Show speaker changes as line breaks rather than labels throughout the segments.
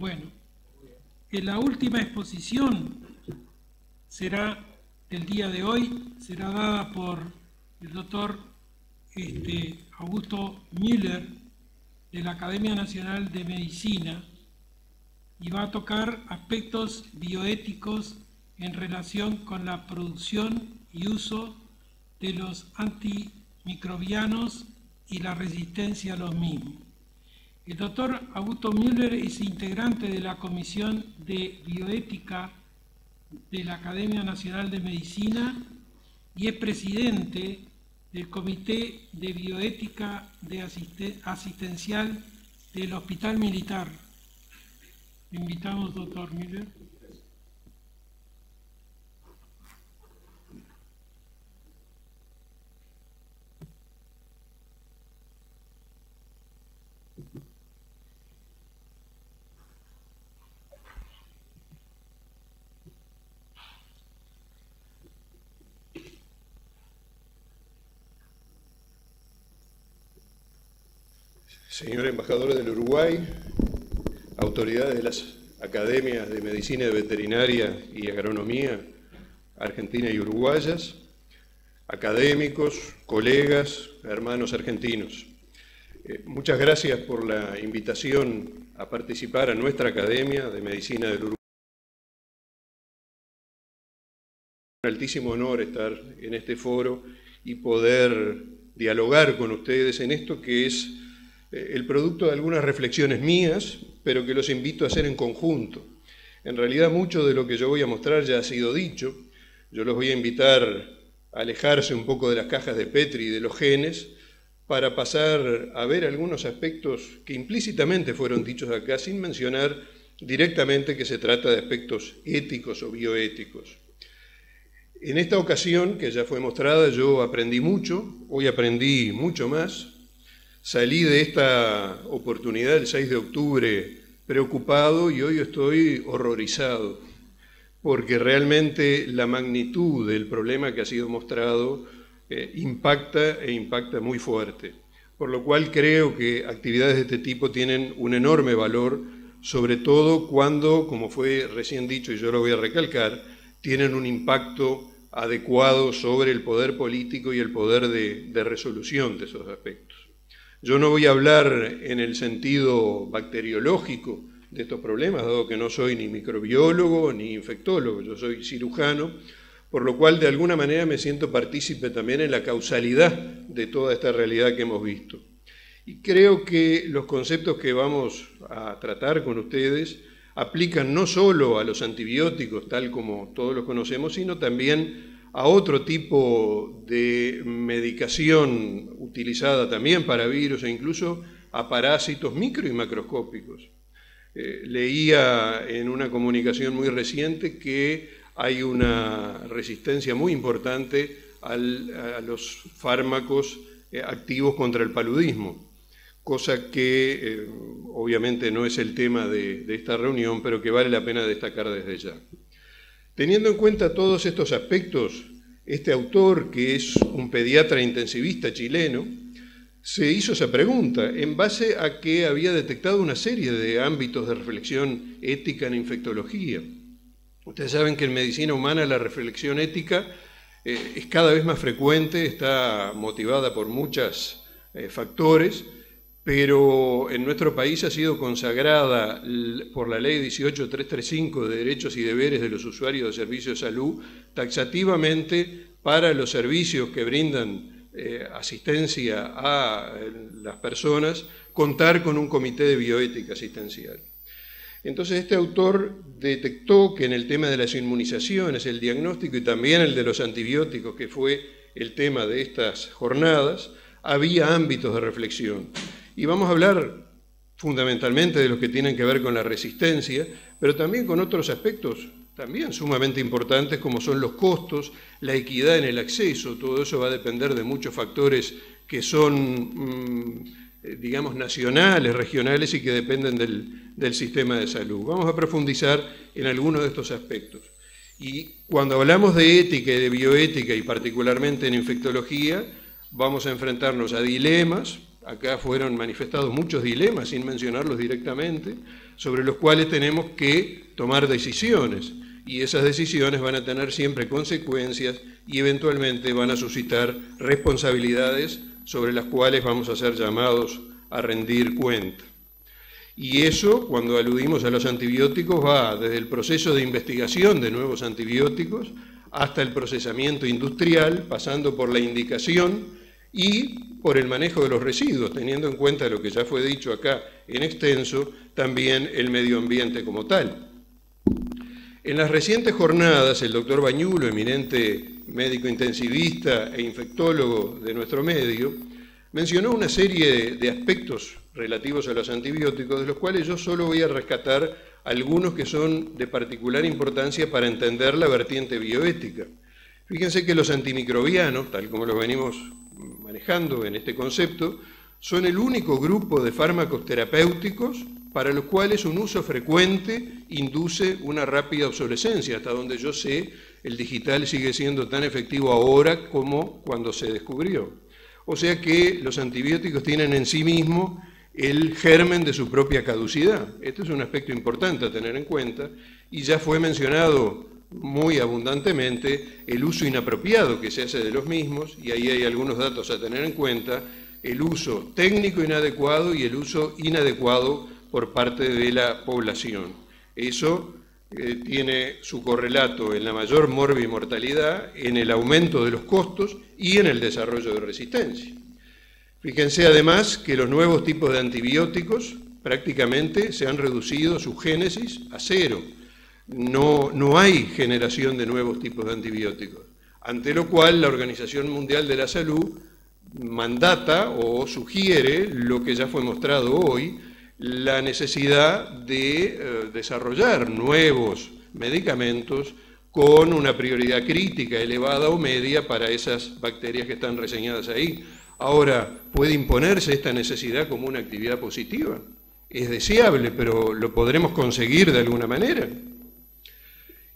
Bueno, la última exposición será el día de hoy, será dada por el doctor Augusto Müller de la Academia Nacional de Medicina y va a tocar aspectos bioéticos en relación con la producción y uso de los antimicrobianos y la resistencia a los mismos. El doctor Augusto Müller es integrante de la Comisión de Bioética de la Academia Nacional de Medicina y es presidente del Comité de Bioética Asistencial del Hospital Militar. Le invitamos, doctor Müller.
Señor embajador del Uruguay, autoridades de las academias de Medicina Veterinaria y Agronomía argentina y uruguayas, académicos, colegas, hermanos argentinos. Muchas gracias por la invitación a participar a nuestra Academia de Medicina del Uruguay. Es un altísimo honor estar en este foro y poder dialogar con ustedes en esto que es el producto de algunas reflexiones mías, pero que los invito a hacer en conjunto. En realidad mucho de lo que yo voy a mostrar ya ha sido dicho. Yo los voy a invitar a alejarse un poco de las cajas de Petri y de los genes para pasar a ver algunos aspectos que implícitamente fueron dichos acá, sin mencionar directamente que se trata de aspectos éticos o bioéticos. En esta ocasión, que ya fue mostrada, yo aprendí mucho, hoy aprendí mucho más. Salí de esta oportunidad el 6 de octubre preocupado y hoy estoy horrorizado, porque realmente la magnitud del problema que ha sido mostrado impacta muy fuerte. Por lo cual creo que actividades de este tipo tienen un enorme valor, sobre todo cuando, como fue recién dicho y yo lo voy a recalcar, tienen un impacto adecuado sobre el poder político y el poder de resolución de esos aspectos. Yo no voy a hablar en el sentido bacteriológico de estos problemas, dado que no soy ni microbiólogo ni infectólogo, yo soy cirujano, por lo cual de alguna manera me siento partícipe también en la causalidad de toda esta realidad que hemos visto. Y creo que los conceptos que vamos a tratar con ustedes aplican no solo a los antibióticos, tal como todos los conocemos, sino también a otro tipo de medicación utilizada también para virus e incluso a parásitos micro y macroscópicos. Leía en una comunicación muy reciente que hay una resistencia muy importante a los fármacos activos contra el paludismo, cosa que obviamente no es el tema de esta reunión, pero que vale la pena destacar desde ya. Teniendo en cuenta todos estos aspectos, este autor, que es un pediatra intensivista chileno, se hizo esa pregunta en base a que había detectado una serie de ámbitos de reflexión ética en infectología. Ustedes saben que en medicina humana la reflexión ética es cada vez más frecuente, está motivada por muchos factores, pero en nuestro país ha sido consagrada por la Ley 18335 de Derechos y Deberes de los Usuarios de Servicios de Salud taxativamente para los servicios que brindan asistencia a las personas, contar con un comité de bioética asistencial. Entonces este autor detectó que en el tema de las inmunizaciones, el diagnóstico y también el de los antibióticos, que fue el tema de estas jornadas, había ámbitos de reflexión. Y vamos a hablar fundamentalmente de los que tienen que ver con la resistencia, pero también con otros aspectos también sumamente importantes como son los costos, la equidad en el acceso. Todo eso va a depender de muchos factores que son, digamos, nacionales, regionales y que dependen del sistema de salud. Vamos a profundizar en algunos de estos aspectos. Y cuando hablamos de ética y de bioética, y particularmente en infectología, vamos a enfrentarnos a dilemas, acá fueron manifestados muchos dilemas, sin mencionarlos directamente, sobre los cuales tenemos que tomar decisiones. Y esas decisiones van a tener siempre consecuencias y eventualmente van a suscitar responsabilidades sobre las cuales vamos a ser llamados a rendir cuenta. Y eso, cuando aludimos a los antibióticos, va desde el proceso de investigación de nuevos antibióticos hasta el procesamiento industrial, pasando por la indicación y por el manejo de los residuos, teniendo en cuenta lo que ya fue dicho acá en extenso, también el medio ambiente como tal. En las recientes jornadas, el doctor Bañulo, eminente médico intensivista e infectólogo de nuestro medio, mencionó una serie de aspectos relativos a los antibióticos, de los cuales yo solo voy a rescatar algunos que son de particular importancia para entender la vertiente bioética. Fíjense que los antimicrobianos, tal como los venimos manejando en este concepto, son el único grupo de fármacos terapéuticos para los cuales un uso frecuente induce una rápida obsolescencia. Hasta donde yo sé, el digital sigue siendo tan efectivo ahora como cuando se descubrió. O sea que los antibióticos tienen en sí mismos el germen de su propia caducidad. Este es un aspecto importante a tener en cuenta y ya fue mencionado muy abundantemente el uso inapropiado que se hace de los mismos, y ahí hay algunos datos a tener en cuenta: el uso técnico inadecuado y el uso inadecuado por parte de la población. Eso tiene su correlato en la mayor morbimortalidad, en el aumento de los costos y en el desarrollo de resistencia. Fíjense además que los nuevos tipos de antibióticos prácticamente se han reducido su génesis a cero. No hay generación de nuevos tipos de antibióticos, ante lo cual la Organización Mundial de la Salud mandata o sugiere lo que ya fue mostrado hoy, la necesidad de desarrollar nuevos medicamentos con una prioridad crítica, elevada o media para esas bacterias que están reseñadas ahí. Ahora, ¿puede imponerse esta necesidad como una actividad positiva? Es deseable, pero ¿lo podremos conseguir de alguna manera?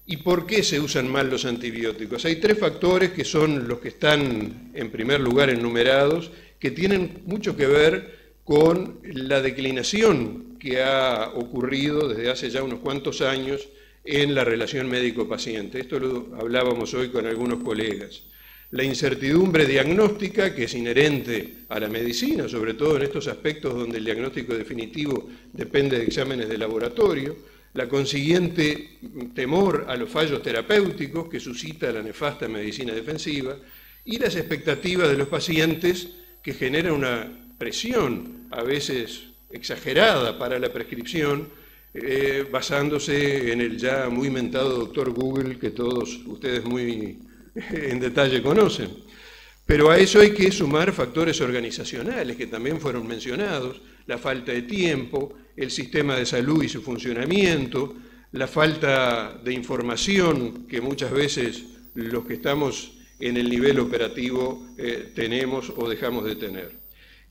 ¿Y por qué se usan mal los antibióticos? Hay tres factores que son los que están en primer lugar enumerados, que tienen mucho que ver con la declinación que ha ocurrido desde hace ya unos cuantos años en la relación médico-paciente. Esto lo hablábamos hoy con algunos colegas. La incertidumbre diagnóstica, que es inherente a la medicina, sobre todo en estos aspectos donde el diagnóstico definitivo depende de exámenes de laboratorio, la consiguiente temor a los fallos terapéuticos que suscita la nefasta medicina defensiva y las expectativas de los pacientes que generan una presión a veces exagerada para la prescripción, basándose en el ya muy mentado doctor Google que todos ustedes muy en detalle conocen. Pero a eso hay que sumar factores organizacionales que también fueron mencionados: la falta de tiempo, el sistema de salud y su funcionamiento, la falta de información que muchas veces los que estamos en el nivel operativo tenemos o dejamos de tener.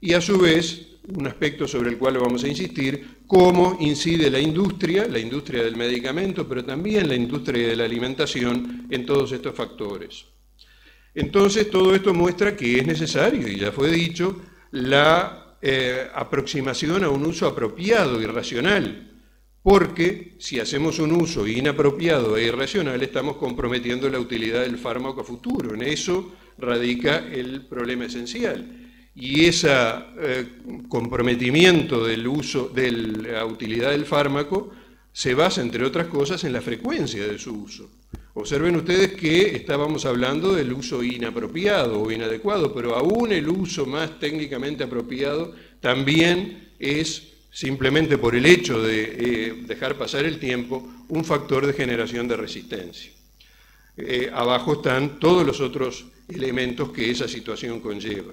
Y a su vez, un aspecto sobre el cual vamos a insistir: cómo incide la industria del medicamento, pero también la industria de la alimentación en todos estos factores. Entonces, todo esto muestra que es necesario, y ya fue dicho, la aproximación a un uso apropiado y racional, porque si hacemos un uso inapropiado e irracional, estamos comprometiendo la utilidad del fármaco a futuro. En eso radica el problema esencial. Y ese comprometimiento del uso, de la utilidad del fármaco, se basa, entre otras cosas, en la frecuencia de su uso. Observen ustedes que estábamos hablando del uso inapropiado o inadecuado, pero aún el uso más técnicamente apropiado también es, simplemente por el hecho de dejar pasar el tiempo, un factor de generación de resistencia. Abajo están todos los otros elementos que esa situación conlleva.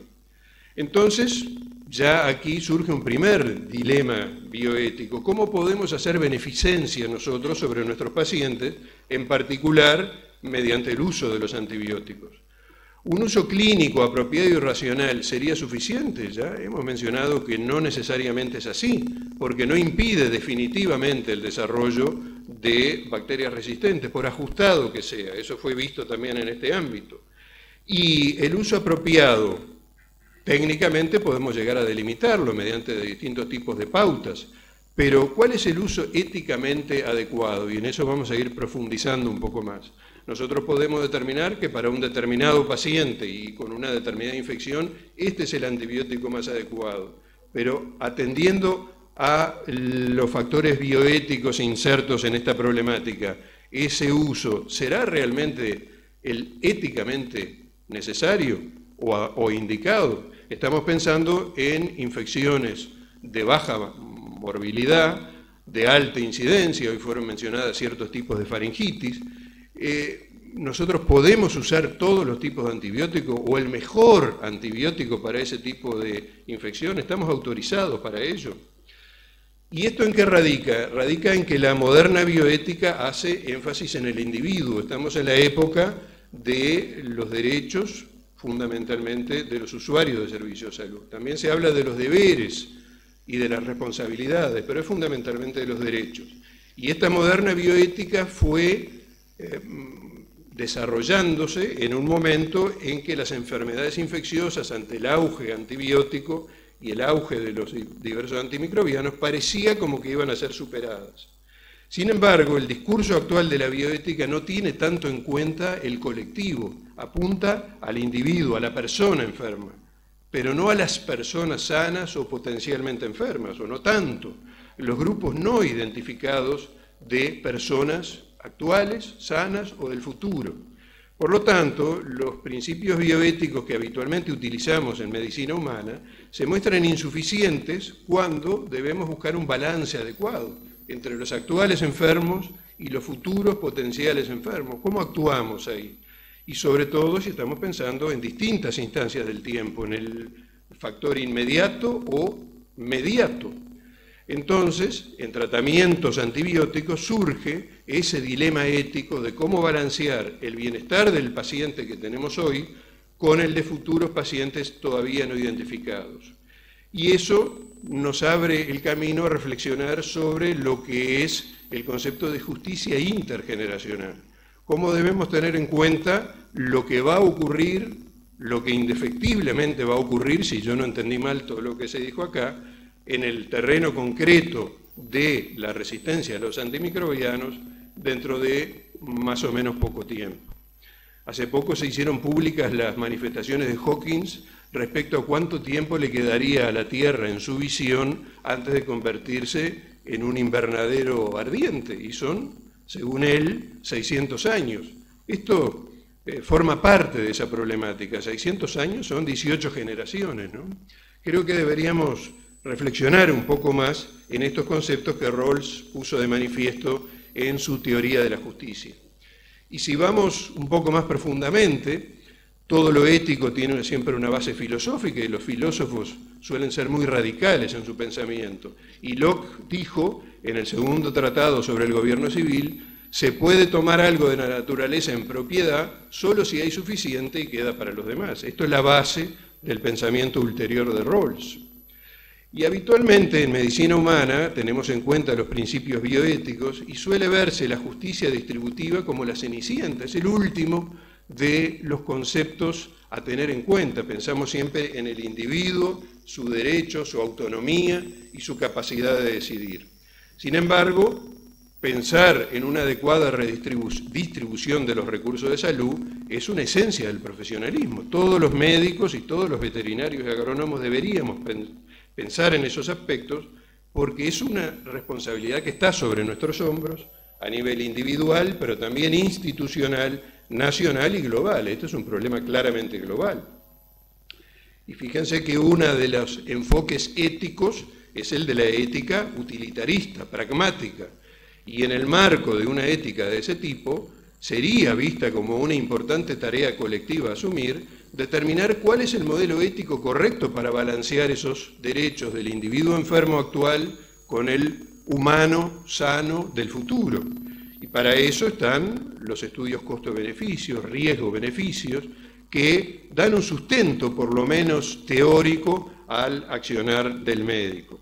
Entonces, ya aquí surge un primer dilema bioético: ¿cómo podemos hacer beneficencia nosotros sobre nuestros pacientes, en particular mediante el uso de los antibióticos? ¿Un uso clínico apropiado y racional sería suficiente? Ya hemos mencionado que no necesariamente es así, porque no impide definitivamente el desarrollo de bacterias resistentes, por ajustado que sea. Eso fue visto también en este ámbito. Y el uso apropiado Técnicamente podemos llegar a delimitarlo mediante distintos tipos de pautas, pero ¿cuál es el uso éticamente adecuado? Y en eso vamos a ir profundizando un poco más. Nosotros podemos determinar que para un determinado paciente y con una determinada infección, este es el antibiótico más adecuado, pero atendiendo a los factores bioéticos insertos en esta problemática, ¿ese uso será realmente el éticamente necesario o indicado? Estamos pensando en infecciones de baja morbilidad, de alta incidencia, hoy fueron mencionadas ciertos tipos de faringitis. Nosotros podemos usar todos los tipos de antibióticos o el mejor antibiótico para ese tipo de infección, estamos autorizados para ello. ¿Y esto en qué radica? Radica en que la moderna bioética hace énfasis en el individuo. Estamos en la época de los derechos, fundamentalmente de los usuarios de servicios de salud. También se habla de los deberes y de las responsabilidades, pero es fundamentalmente de los derechos. Y esta moderna bioética fue desarrollándose en un momento en que las enfermedades infecciosas, ante el auge antibiótico y el auge de los diversos antimicrobianos, parecía como que iban a ser superadas. Sin embargo, el discurso actual de la bioética no tiene tanto en cuenta el colectivo, apunta al individuo, a la persona enferma, pero no a las personas sanas o potencialmente enfermas, o no tanto, los grupos no identificados de personas actuales, sanas o del futuro. Por lo tanto, los principios bioéticos que habitualmente utilizamos en medicina humana se muestran insuficientes cuando debemos buscar un balance adecuado entre los actuales enfermos y los futuros potenciales enfermos. ¿Cómo actuamos ahí? Y sobre todo si estamos pensando en distintas instancias del tiempo, en el factor inmediato o mediato. Entonces, en tratamientos antibióticos surge ese dilema ético de cómo balancear el bienestar del paciente que tenemos hoy con el de futuros pacientes todavía no identificados. Y eso nos abre el camino a reflexionar sobre lo que es el concepto de justicia intergeneracional. Cómo debemos tener en cuenta lo que va a ocurrir, lo que indefectiblemente va a ocurrir, si yo no entendí mal todo lo que se dijo acá, en el terreno concreto de la resistencia a los antimicrobianos dentro de más o menos poco tiempo. Hace poco se hicieron públicas las manifestaciones de Hawkins respecto a cuánto tiempo le quedaría a la Tierra en su visión antes de convertirse en un invernadero ardiente, y son, según él, 600 años. Esto forma parte de esa problemática. 600 años son 18 generaciones, ¿no? Creo que deberíamos reflexionar un poco más en estos conceptos que Rawls puso de manifiesto en su teoría de la justicia. Y si vamos un poco más profundamente, todo lo ético tiene siempre una base filosófica y los filósofos suelen ser muy radicales en su pensamiento. Y Locke dijo en el segundo tratado sobre el gobierno civil, se puede tomar algo de la naturaleza en propiedad solo si hay suficiente y queda para los demás. Esto es la base del pensamiento ulterior de Rawls. Y habitualmente en medicina humana tenemos en cuenta los principios bioéticos y suele verse la justicia distributiva como la cenicienta, es el último de los conceptos a tener en cuenta. Pensamos siempre en el individuo, su derecho, su autonomía y su capacidad de decidir. Sin embargo, pensar en una adecuada distribución de los recursos de salud es una esencia del profesionalismo. Todos los médicos y todos los veterinarios y agrónomos deberíamos pensar en esos aspectos porque es una responsabilidad que está sobre nuestros hombros a nivel individual, pero también institucional, nacional y global. Este es un problema claramente global. Y fíjense que uno de los enfoques éticos es el de la ética utilitarista, pragmática. Y en el marco de una ética de ese tipo, sería vista como una importante tarea colectiva a asumir, determinar cuál es el modelo ético correcto para balancear esos derechos del individuo enfermo actual con el humano sano del futuro. Y para eso están los estudios costo-beneficios, riesgo-beneficios, que dan un sustento, por lo menos teórico, al accionar del médico.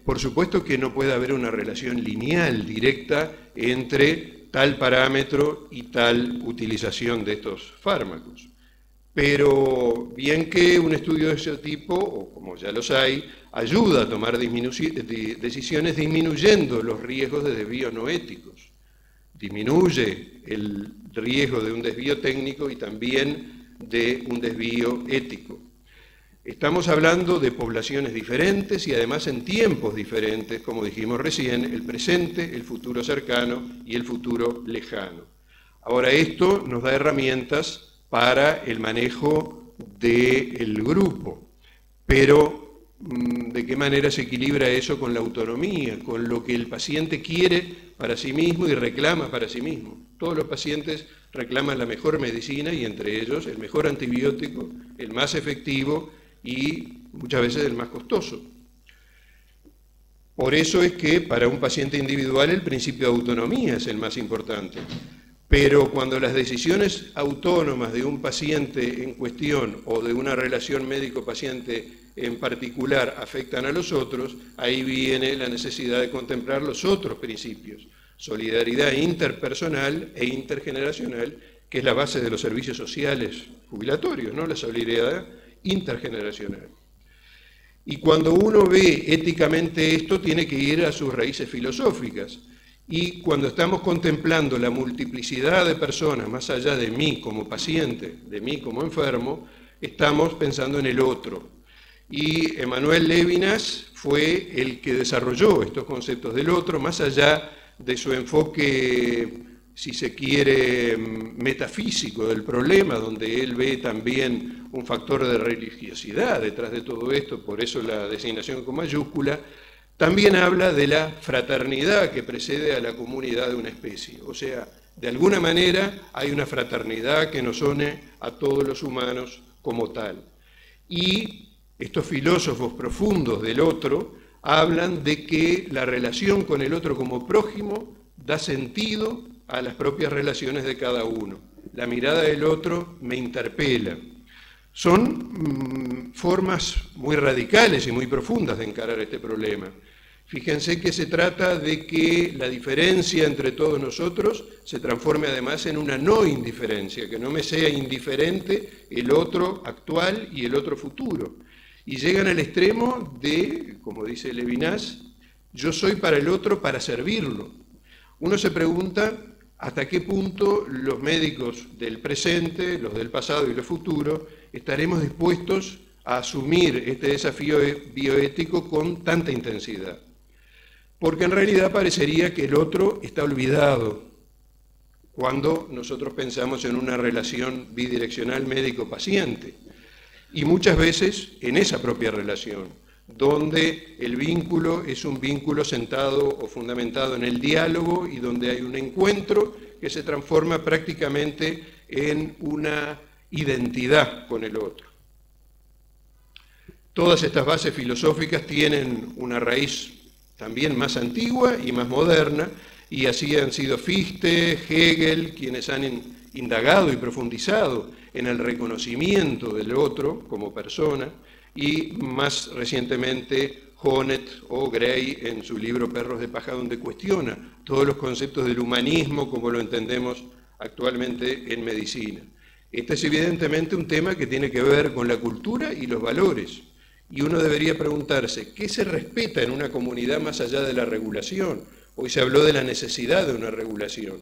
Por supuesto que no puede haber una relación lineal, directa, entre tal parámetro y tal utilización de estos fármacos. Pero bien que un estudio de ese tipo, o como ya los hay, ayuda a tomar decisiones disminuyendo los riesgos de desvíos no éticos. Disminuye el riesgo de un desvío técnico y también de un desvío ético. Estamos hablando de poblaciones diferentes y además en tiempos diferentes, como dijimos recién, el presente, el futuro cercano y el futuro lejano. Ahora, esto nos da herramientas para el manejo del grupo, pero ¿de qué manera se equilibra eso con la autonomía, con lo que el paciente quiere para sí mismo y reclama para sí mismo? Todos los pacientes reclaman la mejor medicina y entre ellos el mejor antibiótico, el más efectivo y muchas veces el más costoso. Por eso es que para un paciente individual el principio de autonomía es el más importante. Pero cuando las decisiones autónomas de un paciente en cuestión o de una relación médico-paciente en particular afectan a los otros, ahí viene la necesidad de contemplar los otros principios. Solidaridad interpersonal e intergeneracional, que es la base de los servicios sociales jubilatorios, ¿no? La solidaridad intergeneracional. Y cuando uno ve éticamente esto, tiene que ir a sus raíces filosóficas. Y cuando estamos contemplando la multiplicidad de personas, más allá de mí como paciente, de mí como enfermo, estamos pensando en el otro. Y Emmanuel Levinas fue el que desarrolló estos conceptos del otro, más allá de su enfoque, si se quiere, metafísico del problema, donde él ve también un factor de religiosidad detrás de todo esto, por eso la designación con mayúscula. También habla de la fraternidad que precede a la comunidad de una especie. O sea, de alguna manera hay una fraternidad que nos une a todos los humanos como tal. Y estos filósofos profundos del otro hablan de que la relación con el otro como prójimo da sentido a las propias relaciones de cada uno. La mirada del otro me interpela. Son formas muy radicales y muy profundas de encarar este problema. Fíjense que se trata de que la diferencia entre todos nosotros se transforme además en una no indiferencia, que no me sea indiferente el otro actual y el otro futuro. Y llegan al extremo de, como dice Levinas, yo soy para el otro para servirlo. Uno se pregunta hasta qué punto los médicos del presente, los del pasado y los futuros, estaremos dispuestos a asumir este desafío bioético con tanta intensidad. Porque en realidad parecería que el otro está olvidado cuando nosotros pensamos en una relación bidireccional médico-paciente. Y muchas veces en esa propia relación, donde el vínculo es un vínculo sentado o fundamentado en el diálogo y donde hay un encuentro que se transforma prácticamente en una identidad con el otro. Todas estas bases filosóficas tienen una raíz también más antigua y más moderna, y así han sido Fichte, Hegel, quienes han indagado y profundizado en el reconocimiento del otro como persona, y más recientemente Honneth o Gray en su libro Perros de paja, donde cuestiona todos los conceptos del humanismo como lo entendemos actualmente en medicina. Este es evidentemente un tema que tiene que ver con la cultura y los valores. Y uno debería preguntarse, ¿qué se respeta en una comunidad más allá de la regulación? Hoy se habló de la necesidad de una regulación.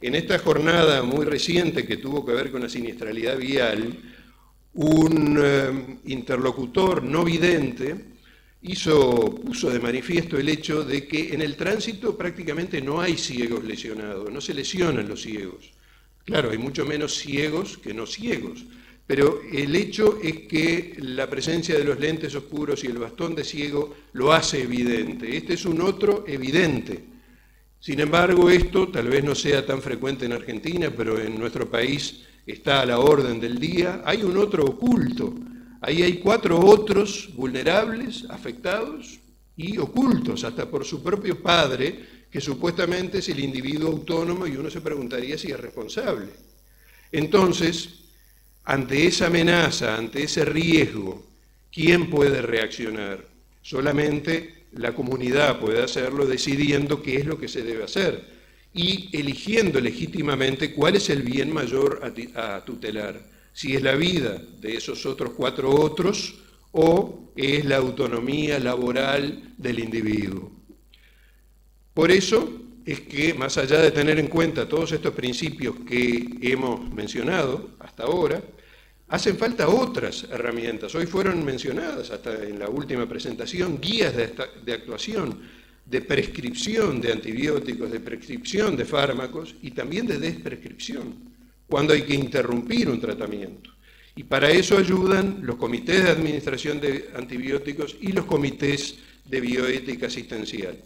En esta jornada muy reciente que tuvo que ver con la siniestralidad vial, un interlocutor no vidente puso de manifiesto el hecho de que en el tránsito prácticamente no hay ciegos lesionados, no se lesionan los ciegos. Claro, hay mucho menos ciegos que no ciegos. Pero el hecho es que la presencia de los lentes oscuros y el bastón de ciego lo hace evidente. Este es un otro evidente. Sin embargo, esto tal vez no sea tan frecuente en Argentina, pero en nuestro país está a la orden del día. Hay un otro oculto. Ahí hay 4 otros vulnerables, afectados y ocultos, hasta por su propio padre, que supuestamente es el individuo autónomo y uno se preguntaría si es responsable. Entonces, ante esa amenaza, ante ese riesgo, ¿quién puede reaccionar? Solamente la comunidad puede hacerlo decidiendo qué es lo que se debe hacer y eligiendo legítimamente cuál es el bien mayor a tutelar. si es la vida de esos otros 4 otros o es la autonomía laboral del individuo. Por eso es que, más allá de tener en cuenta todos estos principios que hemos mencionado hasta ahora, hacen falta otras herramientas. Hoy fueron mencionadas, hasta en la última presentación, guías de actuación, de prescripción de antibióticos, de prescripción de fármacos y también de desprescripción, cuando hay que interrumpir un tratamiento. Y para eso ayudan los comités de administración de antibióticos y los comités de bioética asistencial.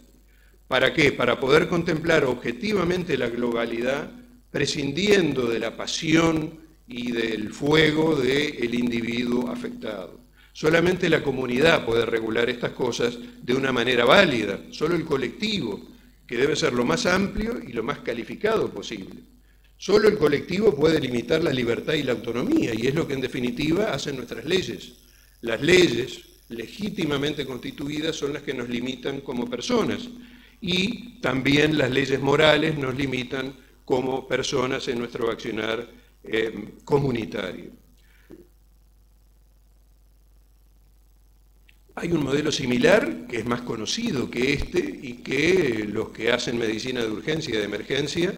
¿Para qué? Para poder contemplar objetivamente la globalidad, prescindiendo de la pasión y del fuego del individuo afectado. Solamente la comunidad puede regular estas cosas de una manera válida, solo el colectivo, que debe ser lo más amplio y lo más calificado posible. Solo el colectivo puede limitar la libertad y la autonomía, y es lo que en definitiva hacen nuestras leyes. Las leyes legítimamente constituidas son las que nos limitan como personas, y también las leyes morales nos limitan como personas en nuestro accionar comunitario. Hay un modelo similar que es más conocido que este y que los que hacen medicina de urgencia y de emergencia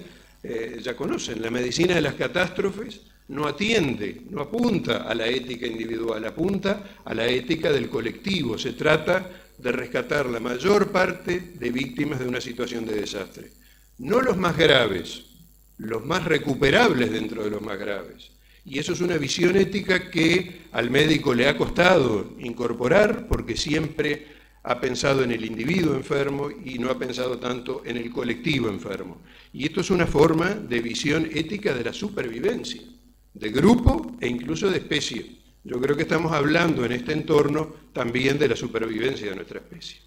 ya conocen. La medicina de las catástrofes no atiende, no apunta a la ética individual, apunta a la ética del colectivo. Se trata de rescatar la mayor parte de víctimas de una situación de desastre. No los más graves, los más recuperables dentro de los más graves. Y eso es una visión ética que al médico le ha costado incorporar porque siempre ha pensado en el individuo enfermo y no ha pensado tanto en el colectivo enfermo. Y esto es una forma de visión ética de la supervivencia, de grupo e incluso de especie. Yo creo que estamos hablando en este entorno también de la supervivencia de nuestra especie.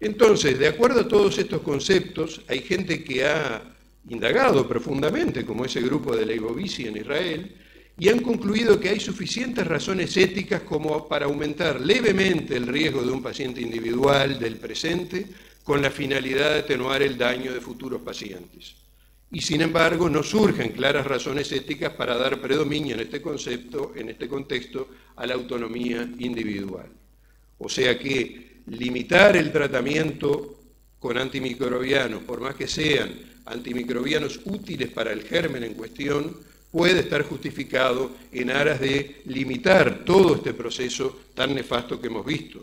Entonces, de acuerdo a todos estos conceptos, hay gente que ha indagado profundamente, como ese grupo de Leibovitz en Israel, y han concluido que hay suficientes razones éticas como para aumentar levemente el riesgo de un paciente individual del presente con la finalidad de atenuar el daño de futuros pacientes. Y sin embargo, no surgen claras razones éticas para dar predominio en este concepto, en este contexto, a la autonomía individual. O sea que limitar el tratamiento con antimicrobianos, por más que sean antimicrobianos útiles para el germen en cuestión, puede estar justificado en aras de limitar todo este proceso tan nefasto que hemos visto.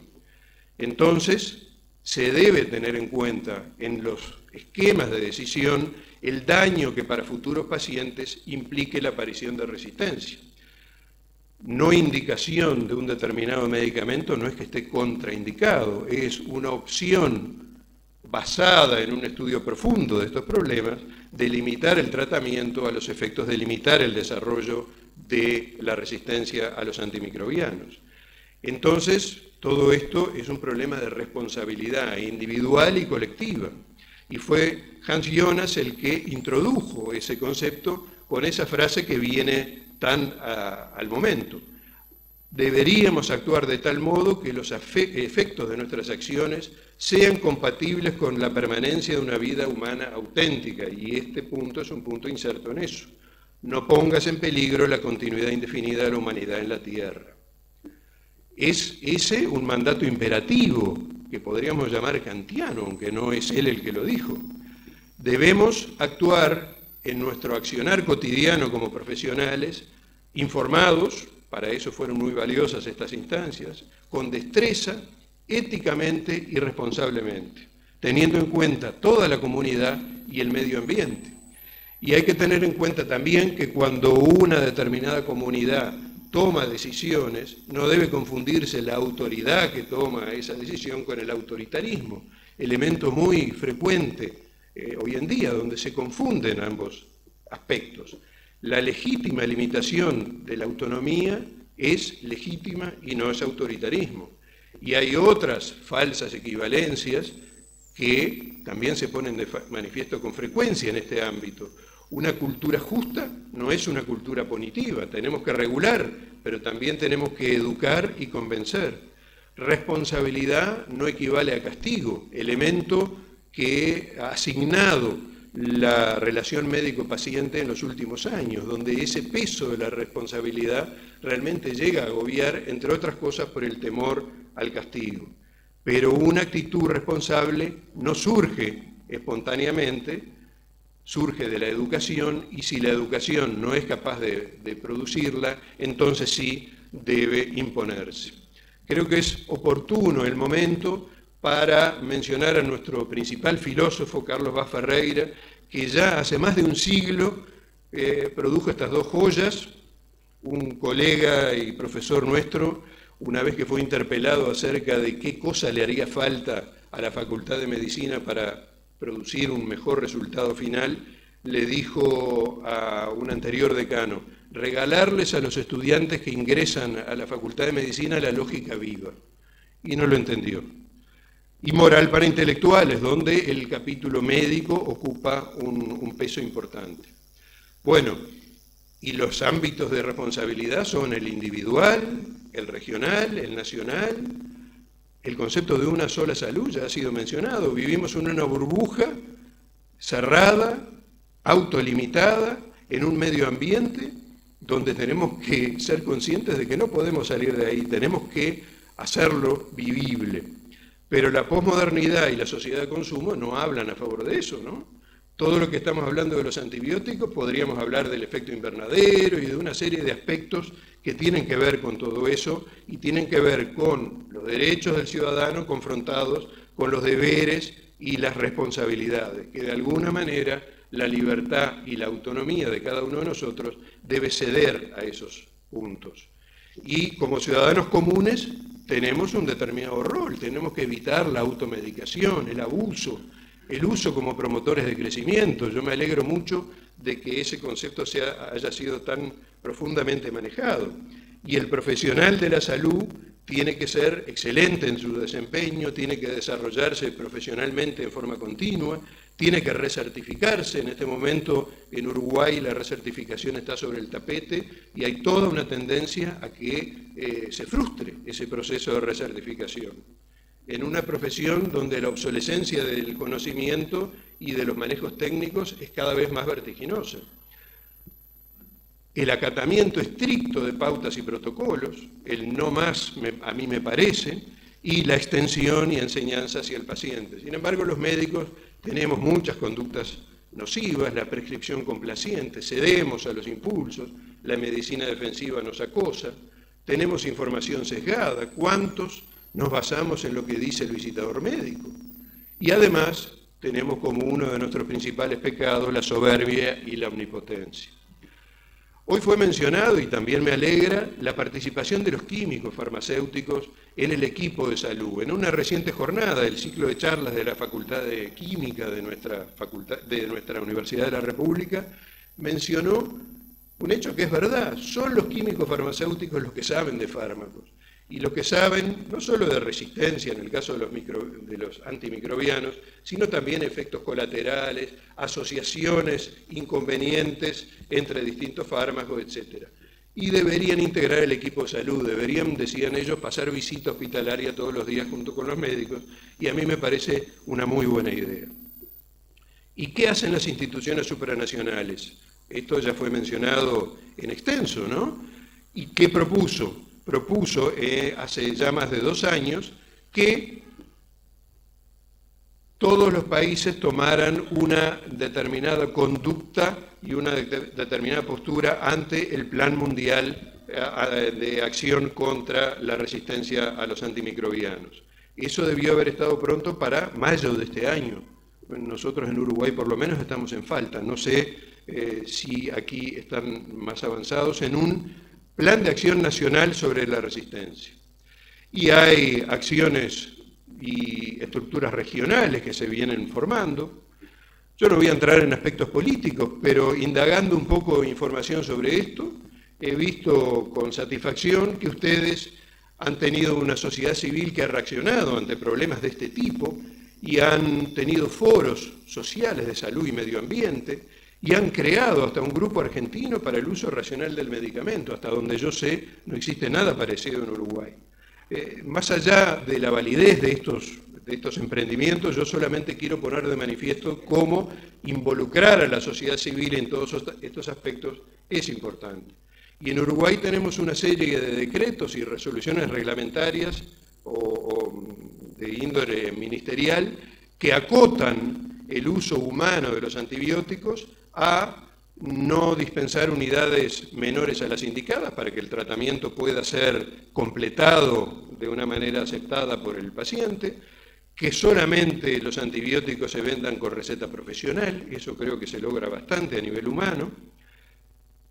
Entonces, se debe tener en cuenta en los esquemas de decisión el daño que para futuros pacientes implique la aparición de resistencia. No indicación de un determinado medicamento no es que esté contraindicado, es una opción basada en un estudio profundo de estos problemas, de limitar el tratamiento a los efectos de limitar el desarrollo de la resistencia a los antimicrobianos. Entonces, todo esto es un problema de responsabilidad individual y colectiva. Y fue Hans Jonas el que introdujo ese concepto con esa frase que viene tan al momento. Deberíamos actuar de tal modo que los efectos de nuestras acciones sean compatibles con la permanencia de una vida humana auténtica, y este punto es un punto inserto en eso. No pongas en peligro la continuidad indefinida de la humanidad en la Tierra. Es ese un mandato imperativo que podríamos llamar kantiano, aunque no es él el que lo dijo. Debemos actuar en nuestro accionar cotidiano como profesionales, informados, para eso fueron muy valiosas estas instancias, con destreza, éticamente y responsablemente, teniendo en cuenta toda la comunidad y el medio ambiente. Y hay que tener en cuenta también que cuando una determinada comunidad toma decisiones, no debe confundirse la autoridad que toma esa decisión con el autoritarismo, elemento muy frecuente hoy en día, donde se confunden ambos aspectos. La legítima limitación de la autonomía es legítima y no es autoritarismo. Y hay otras falsas equivalencias que también se ponen de manifiesto con frecuencia en este ámbito. Una cultura justa no es una cultura punitiva, tenemos que regular, pero también tenemos que educar y convencer. Responsabilidad no equivale a castigo, elemento que asignado la relación médico-paciente en los últimos años, donde ese peso de la responsabilidad realmente llega a agobiar, entre otras cosas, por el temor al castigo. Pero una actitud responsable no surge espontáneamente, surge de la educación, y si la educación no es capaz de producirla, entonces sí debe imponerse. Creo que es oportuno el momento para mencionar a nuestro principal filósofo, Carlos Vaz Ferreira, que ya hace más de un siglo produjo estas dos joyas. Un colega y profesor nuestro, una vez que fue interpelado acerca de qué cosa le haría falta a la Facultad de Medicina para producir un mejor resultado final, le dijo a un anterior decano: regalarles a los estudiantes que ingresan a la Facultad de Medicina la lógica viva. Y no lo entendió. Y moral para intelectuales, donde el capítulo médico ocupa un peso importante. Bueno, y los ámbitos de responsabilidad son el individual, el regional, el nacional. El concepto de una sola salud ya ha sido mencionado. Vivimos en una burbuja cerrada, autolimitada, en un medio ambiente donde tenemos que ser conscientes de que no podemos salir de ahí, tenemos que hacerlo vivible. Pero la posmodernidad y la sociedad de consumo no hablan a favor de eso, ¿no? Todo lo que estamos hablando de los antibióticos, podríamos hablar del efecto invernadero y de una serie de aspectos que tienen que ver con todo eso y tienen que ver con los derechos del ciudadano confrontados con los deberes y las responsabilidades, que de alguna manera la libertad y la autonomía de cada uno de nosotros debe ceder a esos puntos. Y como ciudadanos comunes tenemos un determinado rol, tenemos que evitar la automedicación, el abuso, el uso como promotores de crecimiento. Yo me alegro mucho de que ese concepto haya sido tan profundamente manejado. Y el profesional de la salud tiene que ser excelente en su desempeño, tiene que desarrollarse profesionalmente en forma continua, tiene que recertificarse. En este momento en Uruguay la recertificación está sobre el tapete y hay toda una tendencia a que se frustre ese proceso de recertificación. En una profesión donde la obsolescencia del conocimiento y de los manejos técnicos es cada vez más vertiginosa. El acatamiento estricto de pautas y protocolos, el no más, a mí me parece, y la extensión y enseñanza hacia el paciente. Sin embargo, los médicos tenemos muchas conductas nocivas, la prescripción complaciente, cedemos a los impulsos, la medicina defensiva nos acosa, tenemos información sesgada, ¿cuántos nos basamos en lo que dice el visitador médico? Y además tenemos como uno de nuestros principales pecados la soberbia y la omnipotencia. Hoy fue mencionado, y también me alegra, la participación de los químicos farmacéuticos en el equipo de salud. En una reciente jornada del ciclo de charlas de la Facultad de Química de nuestra Universidad de la República, mencionó un hecho que es verdad: son los químicos farmacéuticos los que saben de fármacos, y los que saben no solo de resistencia en el caso de los antimicrobianos, sino también efectos colaterales, asociaciones inconvenientes entre distintos fármacos, etc. Y deberían integrar el equipo de salud, deberían, decían ellos, pasar visita hospitalaria todos los días junto con los médicos, y a mí me parece una muy buena idea. ¿Y qué hacen las instituciones supranacionales? Esto ya fue mencionado en extenso, ¿no? ¿Y qué propuso? Propuso hace ya más de 2 años que todos los países tomaran una determinada conducta y una determinada postura ante el Plan Mundial de Acción contra la Resistencia a los Antimicrobianos. Eso debió haber estado pronto para mayo de este año. Nosotros en Uruguay por lo menos estamos en falta. No sé si aquí están más avanzados en un Plan de Acción Nacional sobre la Resistencia. Y hay acciones y estructuras regionales que se vienen formando. Yo no voy a entrar en aspectos políticos, pero indagando un poco de información sobre esto, he visto con satisfacción que ustedes han tenido una sociedad civil que ha reaccionado ante problemas de este tipo y han tenido foros sociales de salud y medio ambiente, y han creado hasta un grupo argentino para el uso racional del medicamento. Hasta donde yo sé, no existe nada parecido en Uruguay. Más allá de la validez de estos emprendimientos, yo solamente quiero poner de manifiesto cómo involucrar a la sociedad civil en todos estos aspectos es importante. Y en Uruguay tenemos una serie de decretos y resoluciones reglamentarias o de índole ministerial que acotan el uso humano de los antibióticos a no dispensar unidades menores a las indicadas para que el tratamiento pueda ser completado de una manera aceptada por el paciente, que solamente los antibióticos se vendan con receta profesional, eso creo que se logra bastante a nivel humano,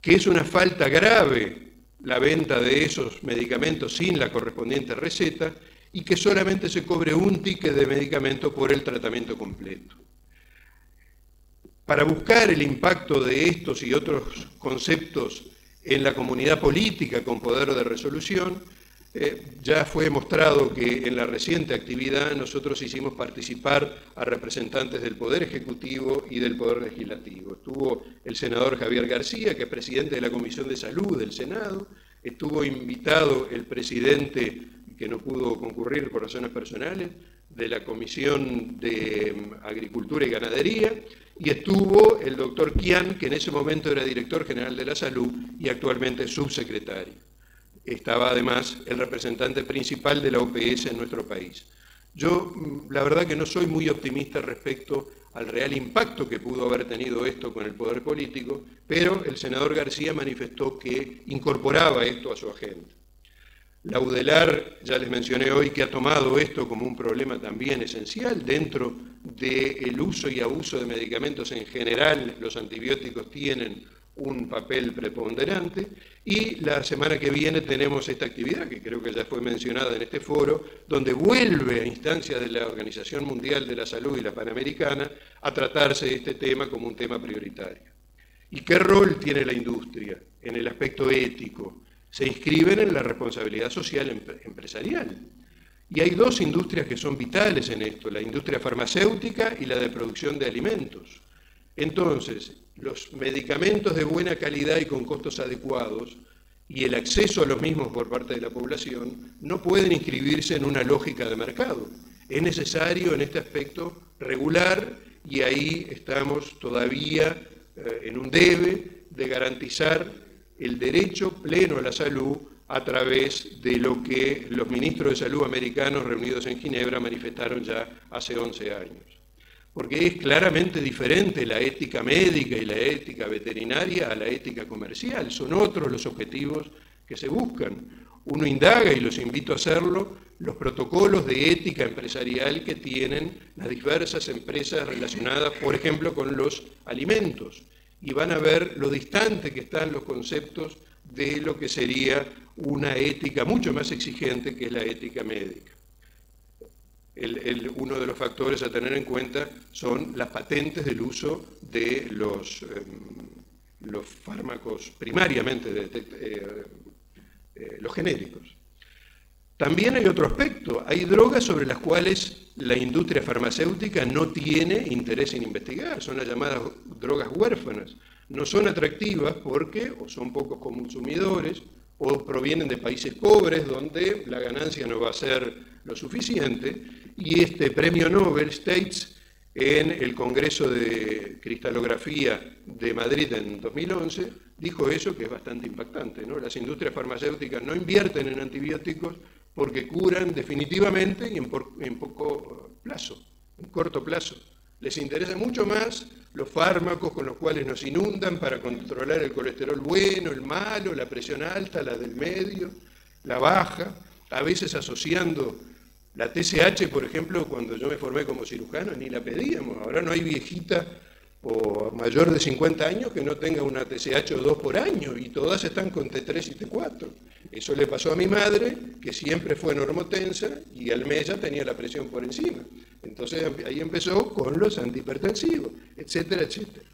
que es una falta grave la venta de esos medicamentos sin la correspondiente receta y que solamente se cobre un ticket de medicamento por el tratamiento completo. Para buscar el impacto de estos y otros conceptos en la comunidad política con poder de resolución, ya fue mostrado que en la reciente actividad nosotros hicimos participar a representantes del Poder Ejecutivo y del Poder Legislativo. Estuvo el senador Javier García, que es presidente de la Comisión de Salud del Senado, estuvo invitado el presidente, que no pudo concurrir por razones personales, de la Comisión de Agricultura y Ganadería, y estuvo el doctor Kian, que en ese momento era director general de la Salud y actualmente subsecretario. Estaba además el representante principal de la OPS en nuestro país. Yo, la verdad que no soy muy optimista respecto al real impacto que pudo haber tenido esto con el poder político, pero el senador García manifestó que incorporaba esto a su agenda. La UDELAR, ya les mencioné hoy, que ha tomado esto como un problema también esencial. Dentro del uso y abuso de medicamentos en general, los antibióticos tienen un papel preponderante, y la semana que viene tenemos esta actividad, que creo que ya fue mencionada en este foro, donde vuelve a instancias de la Organización Mundial de la Salud y la Panamericana a tratarse este tema como un tema prioritario. ¿Y qué rol tiene la industria en el aspecto ético? Se inscriben en la responsabilidad social empresarial. Y hay dos industrias que son vitales en esto, la industria farmacéutica y la de producción de alimentos. Entonces, los medicamentos de buena calidad y con costos adecuados y el acceso a los mismos por parte de la población no pueden inscribirse en una lógica de mercado. Es necesario en este aspecto regular, y ahí estamos todavía en un debe de garantizar el derecho pleno a la salud a través de lo que los ministros de salud americanos reunidos en Ginebra manifestaron ya hace 11 años. Porque es claramente diferente la ética médica y la ética veterinaria a la ética comercial. Son otros los objetivos que se buscan. Uno indaga, y los invito a hacerlo, los protocolos de ética empresarial que tienen las diversas empresas relacionadas, por ejemplo, con los alimentos. Y van a ver lo distante que están los conceptos de lo que sería una ética mucho más exigente, que es la ética médica. Uno de los factores a tener en cuenta son las patentes del uso de los fármacos primariamente, los genéricos. También hay otro aspecto, hay drogas sobre las cuales la industria farmacéutica no tiene interés en investigar, son las llamadas drogas huérfanas. No son atractivas porque o son pocos consumidores o provienen de países pobres donde la ganancia no va a ser lo suficiente, y este premio Nobel, States, en el Congreso de Cristalografía de Madrid en 2011, dijo eso, que es bastante impactante, ¿no? Las industrias farmacéuticas no invierten en antibióticos porque curan definitivamente y en poco plazo, en corto plazo. Les interesa mucho más los fármacos con los cuales nos inundan para controlar el colesterol bueno, el malo, la presión alta, la del medio, la baja, a veces asociando la TSH, por ejemplo, cuando yo me formé como cirujano, ni la pedíamos. Ahora no hay viejita o mayor de 50 años que no tenga una TSH o 2 por año, y todas están con T3 y T4. Eso le pasó a mi madre, que siempre fue normotensa, y al mes ya tenía la presión por encima. Entonces ahí empezó con los antihipertensivos, etcétera, etcétera.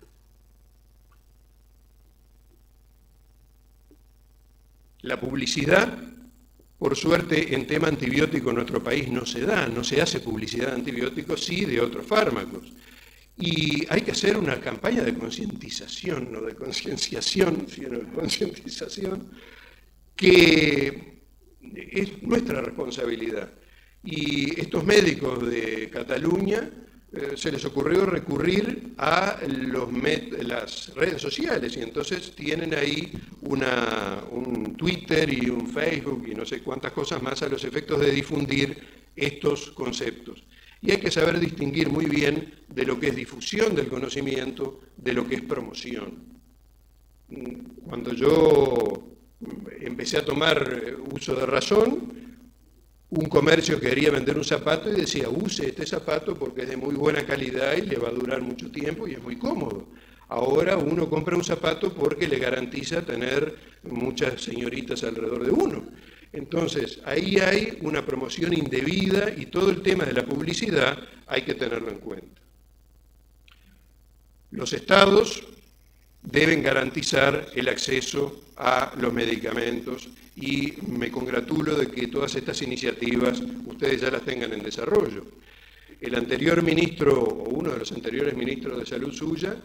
La publicidad, por suerte, en tema antibiótico en nuestro país no se da, no se hace publicidad de antibióticos, sí de otros fármacos. Y hay que hacer una campaña de concientización, no de concienciación, sino de concientización, que es nuestra responsabilidad. Y estos médicos de Cataluña se les ocurrió recurrir a las redes sociales y entonces tienen ahí un Twitter y un Facebook y no sé cuántas cosas más a los efectos de difundir estos conceptos. Y hay que saber distinguir muy bien de lo que es difusión del conocimiento de lo que es promoción. Cuando yo empecé a tomar uso de razón, un comercio quería vender un zapato y decía, use este zapato porque es de muy buena calidad y le va a durar mucho tiempo y es muy cómodo. Ahora uno compra un zapato porque le garantiza tener muchas señoritas alrededor de uno. Entonces, ahí hay una promoción indebida y todo el tema de la publicidad hay que tenerlo en cuenta. Los estados deben garantizar el acceso a los medicamentos y me congratulo de que todas estas iniciativas ustedes ya las tengan en desarrollo. El anterior ministro, o uno de los anteriores ministros de Salud suya,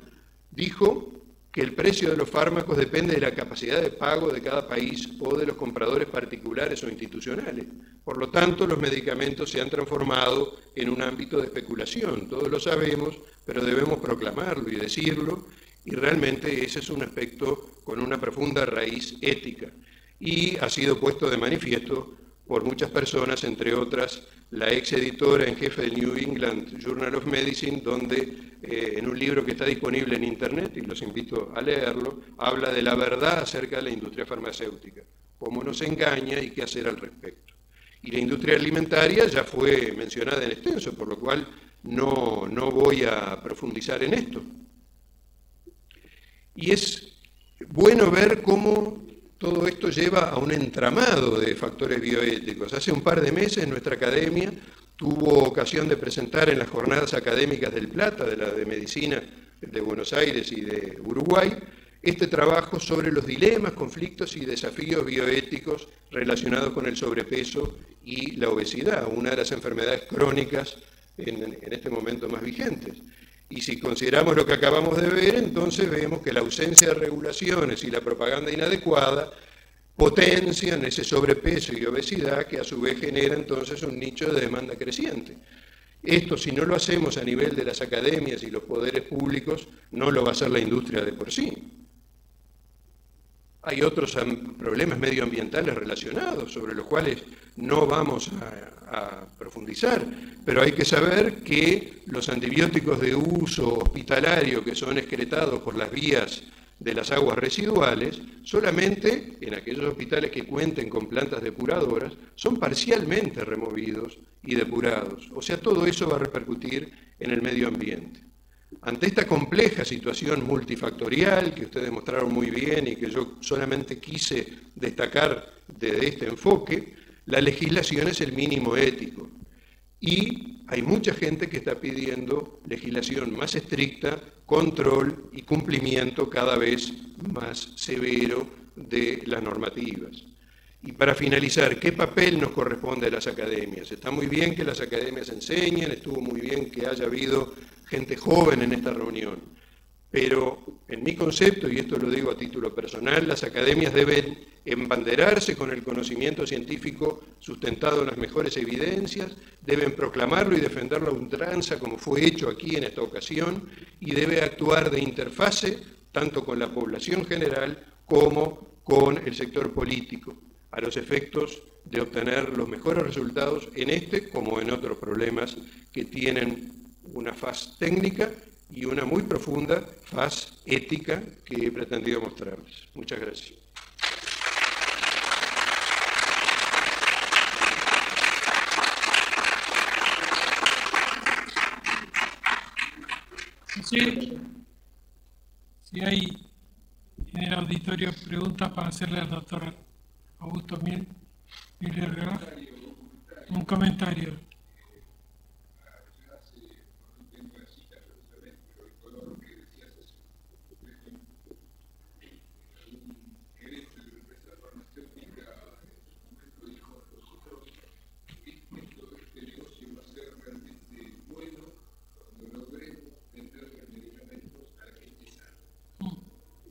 dijo que el precio de los fármacos depende de la capacidad de pago de cada país o de los compradores particulares o institucionales. Por lo tanto, los medicamentos se han transformado en un ámbito de especulación. Todos lo sabemos, pero debemos proclamarlo y decirlo, y realmente ese es un aspecto con una profunda raíz ética. Y ha sido puesto de manifiesto por muchas personas, entre otras la ex editora en jefe del New England Journal of Medicine, donde en un libro que está disponible en Internet, y los invito a leerlo, habla de la verdad acerca de la industria farmacéutica, cómo nos engaña y qué hacer al respecto. Y la industria alimentaria ya fue mencionada en extenso, por lo cual no voy a profundizar en esto. Y es bueno ver cómo todo esto lleva a un entramado de factores bioéticos. Hace un par de meses nuestra academia tuvo ocasión de presentar en las jornadas académicas del Plata, de Medicina de Buenos Aires y de Uruguay, este trabajo sobre los dilemas, conflictos y desafíos bioéticos relacionados con el sobrepeso y la obesidad, una de las enfermedades crónicas en este momento más vigentes. Y si consideramos lo que acabamos de ver, entonces vemos que la ausencia de regulaciones y la propaganda inadecuada potencian ese sobrepeso y obesidad que a su vez genera entonces un nicho de demanda creciente. Esto, si no lo hacemos a nivel de las academias y los poderes públicos, no lo va a hacer la industria de por sí. Hay otros problemas medioambientales relacionados, sobre los cuales no vamos a profundizar, pero hay que saber que los antibióticos de uso hospitalario que son excretados por las vías de las aguas residuales, solamente en aquellos hospitales que cuenten con plantas depuradoras, son parcialmente removidos y depurados. O sea, todo eso va a repercutir en el medio ambiente. Ante esta compleja situación multifactorial que ustedes mostraron muy bien y que yo solamente quise destacar de este enfoque, la legislación es el mínimo ético. Y hay mucha gente que está pidiendo legislación más estricta, control y cumplimiento cada vez más severo de las normativas. Y para finalizar, ¿qué papel nos corresponde a las academias? Está muy bien que las academias enseñen, estuvo muy bien que haya habido gente joven en esta reunión, pero en mi concepto, y esto lo digo a título personal, las academias deben embanderarse con el conocimiento científico sustentado en las mejores evidencias, deben proclamarlo y defenderlo a ultranza como fue hecho aquí en esta ocasión, y debe actuar de interfase tanto con la población general como con el sector político, a los efectos de obtener los mejores resultados en este como en otros problemas que tienen una faz técnica y una muy profunda faz ética que he pretendido mostrarles. Muchas gracias.
Si hay en el auditorio preguntas para hacerle al doctor Augusto Miller Graf, un comentario.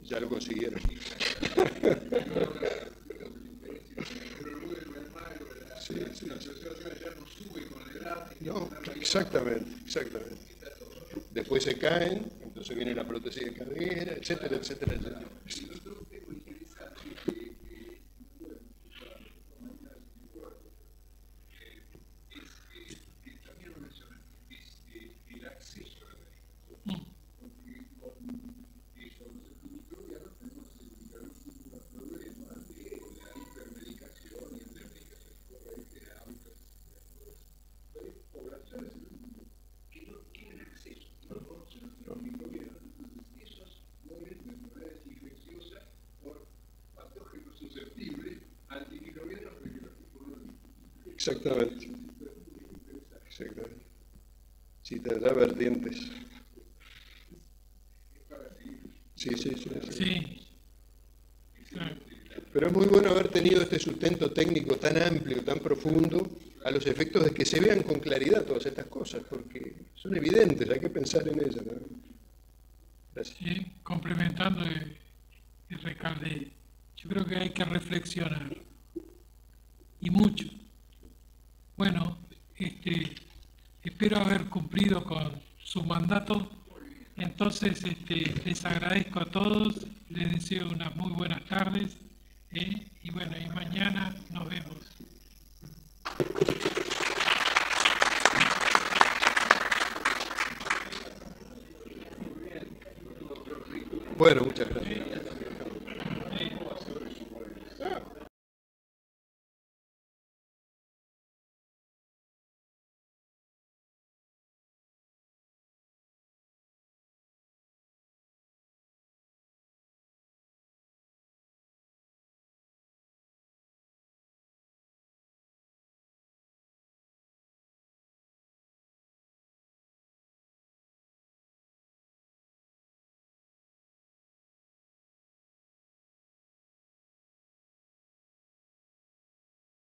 Ya lo consiguieron. Exactamente, exactamente. Después se caen, entonces viene la prótesis de cadera, etcétera, etcétera, etcétera. Exactamente. Exactamente. Sí, te da vertientes. Sí, sí, sí, sí.
Sí.
Pero es muy bueno haber tenido este sustento técnico tan amplio, tan profundo, a los efectos de que se vean con claridad todas estas cosas, porque son evidentes, hay que pensar en ellas, ¿no? Gracias.
Sí, complementando el Recalde, yo creo que hay que reflexionar, y mucho. Bueno, espero haber cumplido con su mandato, entonces les agradezco a todos, les deseo unas muy buenas tardes, y bueno, y mañana nos vemos.
Bueno, muchas gracias.